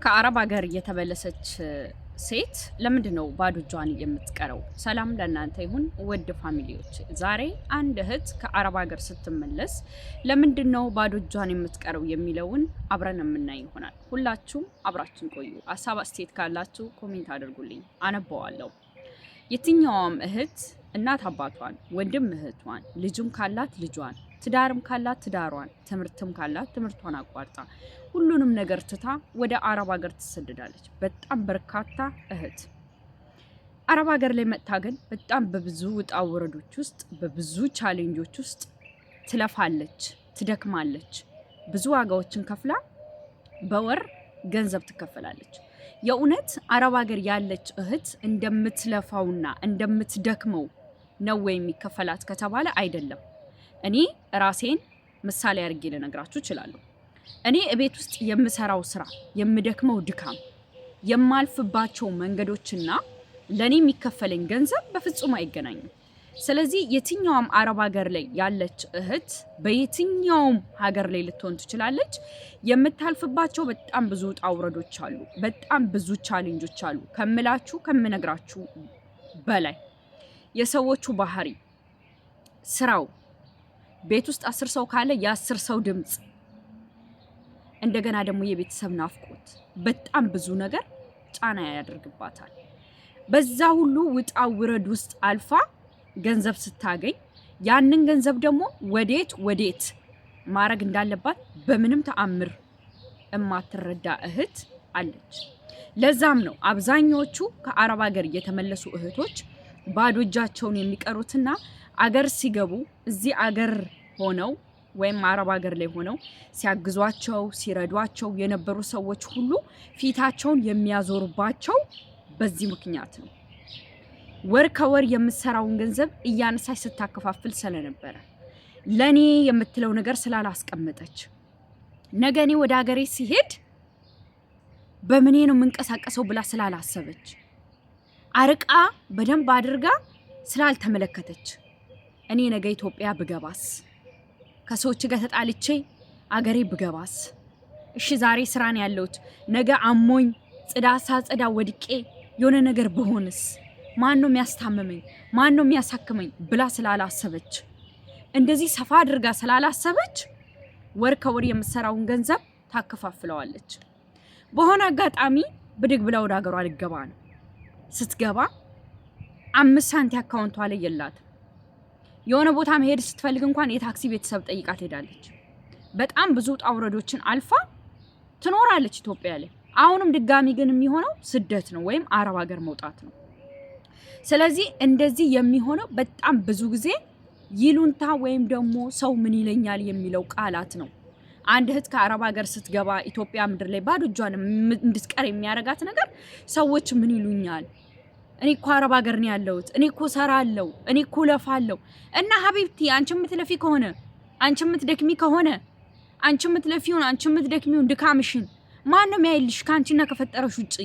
ከአረብ ሀገር የተመለሰች ሴት ለምንድነው ባዶ እጇን የምትቀረው? ሰላም ለእናንተ ይሁን ውድ ፋሚሊዎች። ዛሬ አንድ እህት ከአረብ ሀገር ስትመለስ ለምንድነው ባዶ እጇን የምትቀረው የሚለውን አብረን የምናይ ይሆናል። ሁላችሁም አብራችን ቆዩ። ሀሳብ አስተያየት ካላችሁ ኮሜንት አድርጉልኝ፣ አነበዋለሁ። የትኛውም እህት እናት አባቷን፣ ወንድም እህቷን፣ ልጅም ካላት ልጇን፣ ትዳርም ካላት ትዳሯን፣ ትምህርትም ካላት ትምህርቷን አቋርጣ ሁሉንም ነገር ትታ ወደ አረብ ሀገር ትሰደዳለች። በጣም በርካታ እህት አረብ ሀገር ላይ መጥታ ግን በጣም በብዙ ውጣ ውረዶች ውስጥ በብዙ ቻሌንጆች ውስጥ ትለፋለች፣ ትደክማለች። ብዙ ዋጋዎችን ከፍላ በወር ገንዘብ ትከፈላለች። የእውነት አረብ ሀገር ያለች እህት እንደምትለፋውና እንደምትደክመው ነው ወይ የሚከፈላት ከተባለ አይደለም። እኔ ራሴን ምሳሌ አድርጌ ልነግራችሁ እችላለሁ። እኔ እቤት ውስጥ የምሰራው ስራ፣ የምደክመው ድካም፣ የማልፍባቸው መንገዶችና ለኔ የሚከፈለኝ ገንዘብ በፍጹም አይገናኙም። ስለዚህ የትኛውም አረብ ሀገር ላይ ያለች እህት በየትኛውም ሀገር ላይ ልትሆን ትችላለች፣ የምታልፍባቸው በጣም ብዙ ውጣ ውረዶች አሉ፣ በጣም ብዙ ቻሌንጆች አሉ። ከምላችሁ ከምነግራችሁ በላይ የሰዎቹ ባህሪ፣ ስራው፣ ቤት ውስጥ 10 ሰው ካለ የ10 ሰው ድምጽ፣ እንደገና ደግሞ የቤተሰብ ናፍቆት፣ በጣም ብዙ ነገር ጫና ያደርግባታል። በዛ ሁሉ ውጣ ውረድ ውስጥ አልፋ ገንዘብ ስታገኝ ያንን ገንዘብ ደግሞ ወዴት ማድረግ እንዳለባት በምንም ተአምር እማትረዳ እህት አለች። ለዛም ነው አብዛኞቹ ከአረብ ሀገር የተመለሱ እህቶች ባዶ እጃቸውን የሚቀሩትና አገር ሲገቡ እዚህ አገር ሆነው ወይም አረብ ሀገር ላይ ሆነው ሲያግዟቸው ሲረዷቸው የነበሩ ሰዎች ሁሉ ፊታቸውን የሚያዞሩባቸው በዚህ ምክንያት ነው። ወር ከወር የምትሰራውን ገንዘብ እያነሳች ስታከፋፍል ስለነበረ ለኔ የምትለው ነገር ስላላስቀመጠች ነገ እኔ ወደ ሀገሬ ሲሄድ በምኔ ነው የምንቀሳቀሰው ብላ ስላላሰበች አርቃ በደንብ አድርጋ ስላልተመለከተች እኔ ነገ ኢትዮጵያ ብገባስ ከሰዎች ጋር ተጣልቼ አገሬ ብገባስ፣ እሺ ዛሬ ስራን ያለውት ነገ አሞኝ ጽዳ ወድቄ የሆነ ነገር በሆንስ ማን ነው የሚያስታምመኝ? ማን ነው የሚያሳክመኝ ብላ ስላላሰበች እንደዚህ ሰፋ አድርጋ ስላላሰበች ወር ከወር የምትሰራውን ገንዘብ ታከፋፍለዋለች። በሆነ አጋጣሚ ብድግ ብላ ወደ ሀገሯ ልገባ ነው። ስትገባ 5 ሳንቲም አካውንቷ ላይ የላትም። የሆነ ቦታ መሄድ ስትፈልግ እንኳን የታክሲ ቤተሰብ ጠይቃ ትሄዳለች። በጣም ብዙ ውጣ ውረዶችን አልፋ ትኖራለች ኢትዮጵያ ላይ። አሁንም ድጋሚ ግን የሚሆነው ስደት ነው ወይም አረብ ሀገር መውጣት ነው። ስለዚህ እንደዚህ የሚሆነው በጣም ብዙ ጊዜ ይሉንታ ወይም ደግሞ ሰው ምን ይለኛል የሚለው ቃላት ነው። አንድ እህት ከአረብ ሀገር ስትገባ ኢትዮጵያ ምድር ላይ ባዶ እጇን እንድትቀር የሚያረጋት ነገር ሰዎች ምን ይሉኛል፣ እኔ እኮ አረብ ሀገር ነው ያለሁት፣ እኔ እኮ ሰራለሁ፣ እኔ እኮ ለፋለሁ። እና ሀቢብቲ አንቺ የምትለፊ ከሆነ አንቺ የምትደክሚ ከሆነ አንቺ የምትለፊውን አንቺ የምትደክሚውን ድካምሽን ማንም ያይልሽ ካንቺና ከፈጠረሽ ውጪ?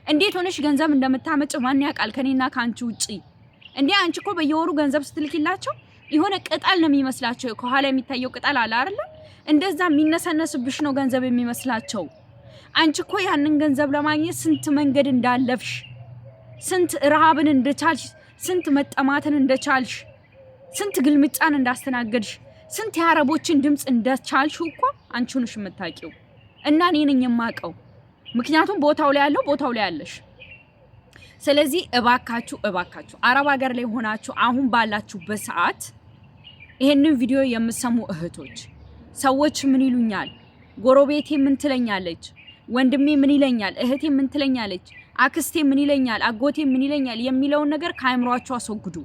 እንዴት ሆነሽ ገንዘብ እንደምታመጭ ማን ያውቃል ከኔና ካንቺ ውጪ? እንዴ አንቺ እኮ በየወሩ ገንዘብ ስትልኪላቸው የሆነ ቅጠል ነው የሚመስላቸው። ከኋላ የሚታየው ቅጠል አለ አይደል? እንደዛ የሚነሰነስብሽ ነው ገንዘብ የሚመስላቸው። አንቺ እኮ ያንን ገንዘብ ለማግኘት ስንት መንገድ እንዳለፍሽ፣ ስንት ረሃብን እንደቻልሽ፣ ስንት መጠማትን እንደቻልሽ፣ ስንት ግልምጫን እንዳስተናገድሽ፣ ስንት የአረቦችን ድምጽ እንደቻልሽ እኮ አንቺ ነሽ የምታውቂው እና እኔ ነኝ የማውቀው። ምክንያቱም ቦታው ላይ ያለው ቦታው ላይ ያለሽ። ስለዚህ እባካችሁ አረብ ሀገር ላይ ሆናችሁ አሁን ባላችሁበት ሰዓት ይሄንን ቪዲዮ የምትሰሙ እህቶች ሰዎች ምን ይሉኛል፣ ጎረቤቴ ምን ትለኛለች፣ ወንድሜ ምን ይለኛል፣ እህቴ ምን ትለኛለች፣ አክስቴ ምን ይለኛል፣ አጎቴ ምን ይለኛል የሚለውን ነገር ከአይምሯችሁ አስወግዱ።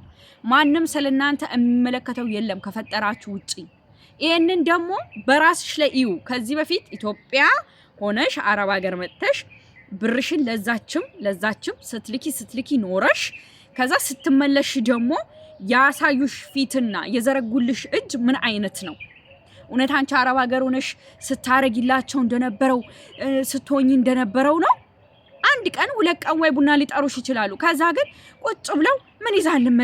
ማንም ስለናንተ የሚመለከተው የለም ከፈጠራችሁ ውጪ። ይሄንን ደግሞ በራስሽ ላይ እዩ። ከዚህ በፊት ኢትዮጵያ ሆነሽ አረብ ሀገር መጥተሽ ብርሽን ለዛችም ስትልኪ ኖረሽ ከዛ ስትመለሽ ደግሞ ያሳዩሽ ፊትና የዘረጉልሽ እጅ ምን አይነት ነው? እውነት አንቺ አረብ ሀገር ሆነሽ ስታረጊላቸው እንደነበረው ስትሆኚ እንደነበረው ነው? አንድ ቀን 2 ቀን ወይ ቡና ሊጠሩሽ ይችላሉ። ከዛ ግን ቁጭ ብለው ምን ይዛልን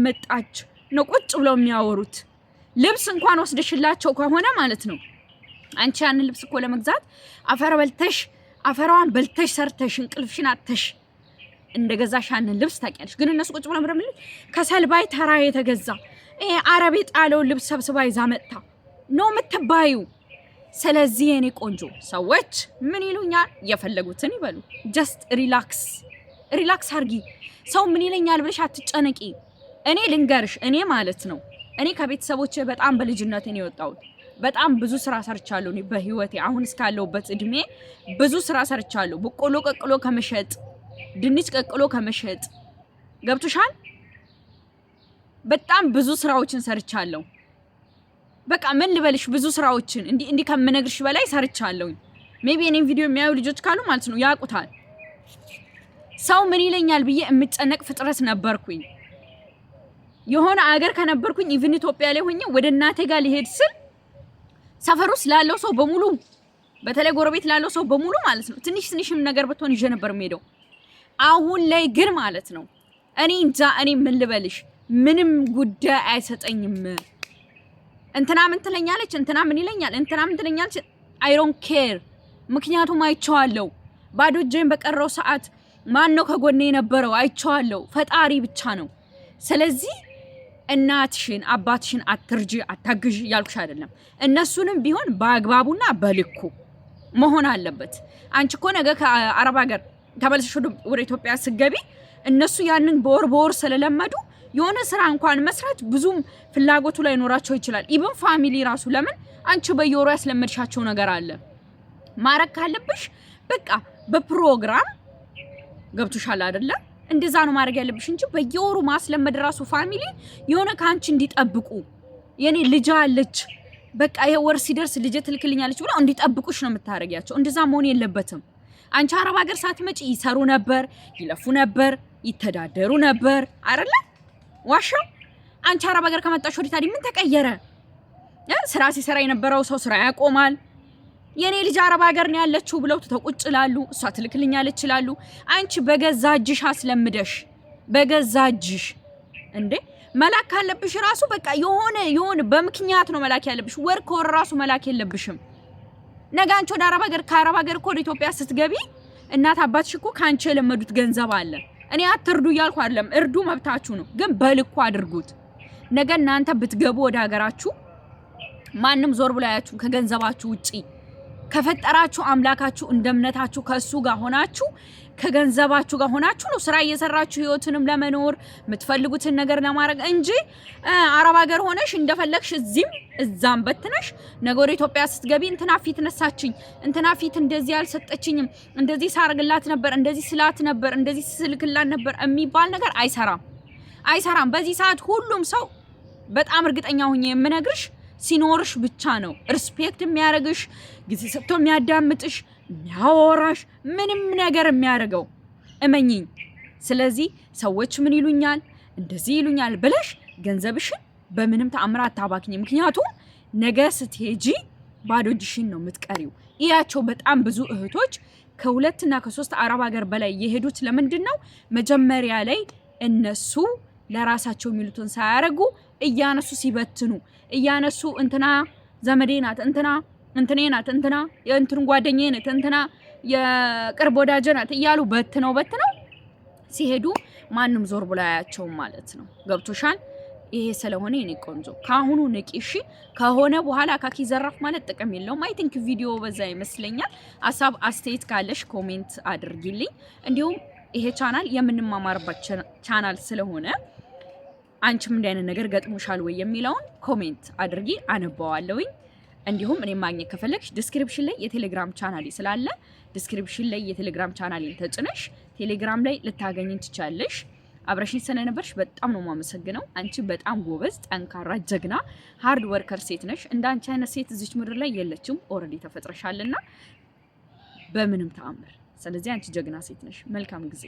መጣች ነው ቁጭ ብለው የሚያወሩት። ልብስ እንኳን ወስደሽላቸው ከሆነ ማለት ነው አንቺ ያን ልብስ እኮ ለመግዛት አፈራዋን በልተሽ ሰርተሽ እንቅልፍሽን አጥተሽ እንደገዛሽ ያን ልብስ ታውቂያለሽ። ግን እነሱ ቁጭ ብለው ምረምል ከሰልባይ ተራ የተገዛ አረብ የጣለውን ልብስ ሰብስባ ይዛ መጣ ነው የምትባዩ። ስለዚህ የኔ ቆንጆ ሰዎች ምን ይሉኛል የፈለጉትን ይበሉ። ጀስት ሪላክስ አርጊ። ሰው ምን ይለኛል ብለሽ አትጨነቂ። እኔ ልንገርሽ፣ እኔ ማለት ነው እኔ ከቤተሰቦቼ በጣም በልጅነቴ ነው የወጣሁት። በጣም ብዙ ስራ ሰርቻለሁ። እኔ በህይወቴ አሁን እስካለሁበት እድሜ ብዙ ስራ ሰርቻለሁ። በቆሎ ቀቅሎ ከመሸጥ፣ ድንች ቀቅሎ ከመሸጥ ገብቶሻል። በጣም ብዙ ስራዎችን ሰርቻለሁ። በቃ ምን ልበልሽ፣ ብዙ ስራዎችን እንዲ ከምነግርሽ በላይ ሰርቻለሁ። ሜቢ እኔን ቪዲዮ የሚያዩ ልጆች ካሉ ማለት ነው ያውቁታል። ሰው ምን ይለኛል ብዬ የምጨነቅ ፍጥረት ነበርኩኝ። የሆነ አገር ከነበርኩኝ ኢቭን ኢትዮጵያ ላይ ሆኜ ወደ እናቴ ጋር ሊሄድ ስል ሰፈር ውስጥ ላለው ሰው በሙሉ በተለይ ጎረቤት ላለው ሰው በሙሉ ማለት ነው ትንሽም ነገር ብትሆን ይዤ ነበር የምሄደው። አሁን ላይ ግን ማለት ነው እኔ እንጃ፣ እኔ ምን ልበልሽ ምንም ጉዳይ አይሰጠኝም። እንትና ምን ትለኛለች፣ እንትና ምን ይለኛል፣ እንትና ምን ትለኛለች፣ አይ ዶንት ኬር። ምክንያቱም አይቼዋለሁ። ባዶ እጄን በቀረው ሰዓት ማን ነው ከጎኔ የነበረው? አይቼዋለሁ። ፈጣሪ ብቻ ነው። ስለዚህ እናትሽን አባትሽን አትርጂ አታግዢ ያልኩሽ አይደለም። እነሱንም ቢሆን በአግባቡና በልኩ መሆን አለበት። አንቺ እኮ ነገ ከአረብ ሀገር ተመልሰሽ ወደ ኢትዮጵያ ስትገቢ እነሱ ያንን በወር ስለለመዱ የሆነ ስራ እንኳን መስራት ብዙም ፍላጎቱ ላይ ኖራቸው ይችላል። ኢቭን ፋሚሊ ራሱ ለምን አንቺ በየወሩ ያስለመድሻቸው ነገር አለ። ማረክ ካለብሽ በቃ በፕሮግራም ገብቶሻል አይደለ? እንደዛ ነው ማድረግ ያለብሽ እንጂ በየወሩ ማስለመድ ራሱ ፋሚሊ የሆነ ካንቺ እንዲጠብቁ የኔ ልጅ አለች በቃ የወር ሲደርስ ልጅ ትልክልኛለች ብለው እንዲጠብቁሽ ነው የምታረጊያቸው። እንደዛ መሆን የለበትም። አንቺ አረብ ሀገር ሳትመጪ ይሰሩ ነበር፣ ይለፉ ነበር፣ ይተዳደሩ ነበር አይደለ? ዋሻው አንቺ አረብ ሀገር ከመጣሽ ወዲህ ታዲያ ምን ተቀየረ? ስራ ሲሰራ የነበረው ሰው ስራ ያቆማል። የኔ ልጅ አረብ ሀገር ነው ያለችው ብለው ተቆጭላሉ። እሷ ትልክልኛለች ይችላሉ። አንቺ በገዛ እጅሽ አስለምደሽ በገዛ እጅሽ እንዴ መላክ ካለብሽ ራሱ በቃ የሆነ በምክንያት ነው መላክ ያለብሽ። ወር ከወር ራሱ መላክ የለብሽም። ነገ አንቺ ወደ አረብ ሀገር ከአረብ ሀገር እኮ ወደ ኢትዮጵያ ስትገቢ እናት አባትሽ እኮ ካንቺ የለመዱት ገንዘብ አለ። እኔ አትርዱ እያልኩ አይደለም፣ እርዱ መብታችሁ ነው፣ ግን በልኩ አድርጉት። ነገ እናንተ ብትገቡ ወደ ሀገራችሁ ማንም ዞር ብሎ ያያችሁ ከገንዘባችሁ ውጪ ከፈጠራችሁ አምላካችሁ እንደ እምነታችሁ ከሱ ጋር ሆናችሁ ከገንዘባችሁ ጋር ሆናችሁ ነው ስራ እየሰራችሁ ህይወትንም ለመኖር የምትፈልጉትን ነገር ለማድረግ እንጂ አረብ ሀገር ሆነሽ እንደፈለግሽ እዚህም እዛም በትነሽ ነገ ወደ ኢትዮጵያ ስትገቢ እንትና ፊት ነሳችኝ፣ እንትና ፊት እንደዚህ አልሰጠችኝም፣ እንደዚህ ሳርግላት ነበር፣ እንደዚህ ስላት ነበር፣ እንደዚህ ስልክላት ነበር የሚባል ነገር አይሰራም። በዚህ ሰዓት ሁሉም ሰው በጣም እርግጠኛ ሆኜ የምነግርሽ ሲኖርሽ ብቻ ነው ሪስፔክት የሚያደርግሽ፣ ጊዜ ሰጥቶ የሚያዳምጥሽ፣ የሚያወራሽ፣ ምንም ነገር የሚያደርገው እመኚኝ። ስለዚህ ሰዎች ምን ይሉኛል እንደዚህ ይሉኛል ብለሽ ገንዘብሽን በምንም ተአምራ አታባክኝ። ምክንያቱም ነገ ስትሄጂ ባዶ እጅሽን ነው የምትቀሪው። እያቸው በጣም ብዙ እህቶች ከ2 እና ከ3 አረብ ሀገር በላይ የሄዱት ለምንድን ነው? መጀመሪያ ላይ እነሱ ለራሳቸው የሚሉትን ሳያረጉ እያነሱ ሲበትኑ እያነሱ እንትና ዘመዴ ናት፣ እንትና እንትኔ ናት፣ እንትና የእንትን ጓደኛዬ ናት፣ እንትና የቅርብ ወዳጄ ናት እያሉ በትነው ሲሄዱ ማንም ዞር ብሎ አያቸውም ማለት ነው። ገብቶሻል? ይሄ ስለሆነ የኔ ቆንጆ ካሁኑ ንቂ እሺ። ከሆነ በኋላ አካኪ ዘራፍ ማለት ጥቅም የለውም። አይ ቲንክ ቪዲዮ በዛ ይመስለኛል። ሀሳብ አስተያየት ካለሽ ኮሜንት አድርጊልኝ። እንዲሁም ይሄ ቻናል የምንማማርበት ቻናል ስለሆነ አንቺም እንዲህ አይነት ነገር ገጥሞሻል ወይ የሚለውን ኮሜንት አድርጊ፣ አነባዋለሁኝ። እንዲሁም እኔ ማግኘት ከፈለግሽ ዲስክሪፕሽን ላይ የቴሌግራም ቻናሌ ስላለ ዲስክሪፕሽን ላይ የቴሌግራም ቻናሌን ተጭነሽ ቴሌግራም ላይ ልታገኝን ትቻለሽ። አብረሽኝ ስለነበርሽ በጣም ነው የማመሰግነው። አንቺ በጣም ጎበዝ፣ ጠንካራ፣ ጀግና ሃርድ ወርከር ሴት ነሽ። እንዳንቺ አይነት ሴት እዚች ምድር ላይ የለችም። ኦልሬዲ ተፈጥረሻልና በምንም ተአምር። ስለዚህ አንቺ ጀግና ሴት ነሽ። መልካም ጊዜ